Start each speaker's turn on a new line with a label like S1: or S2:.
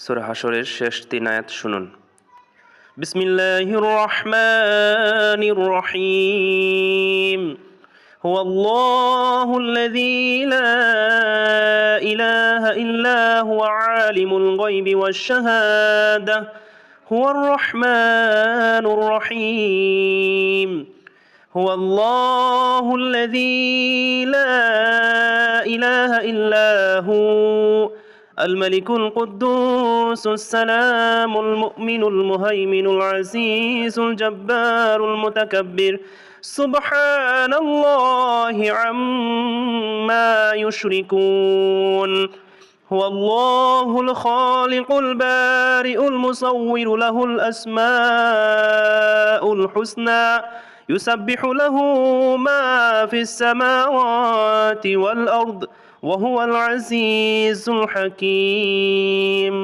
S1: সূরা হাশরের শেষ 3 আয়াত শুনুন। বিসমিল্লাহির রহমানির রহিম। হুয়াল্লাহুল্লাযী লা ইলাহা ইল্লা হুয়া আলিমুল গায়বি ওয়াশ শাহাদাহ হুয়ার রহমানুর রহিম। হুয়াল্লাহুল্লাযী লা ইলাহা ইল্লা হু الملك القدوس السلام المؤمن المهيمن العزيز الجبار المتكبر سبحان الله عما يشركون. هو الله الخالق البارئ المصور له الأسماء الحسنى يسبح له ما في السماوات والأرض وهو العزيز الحكيم.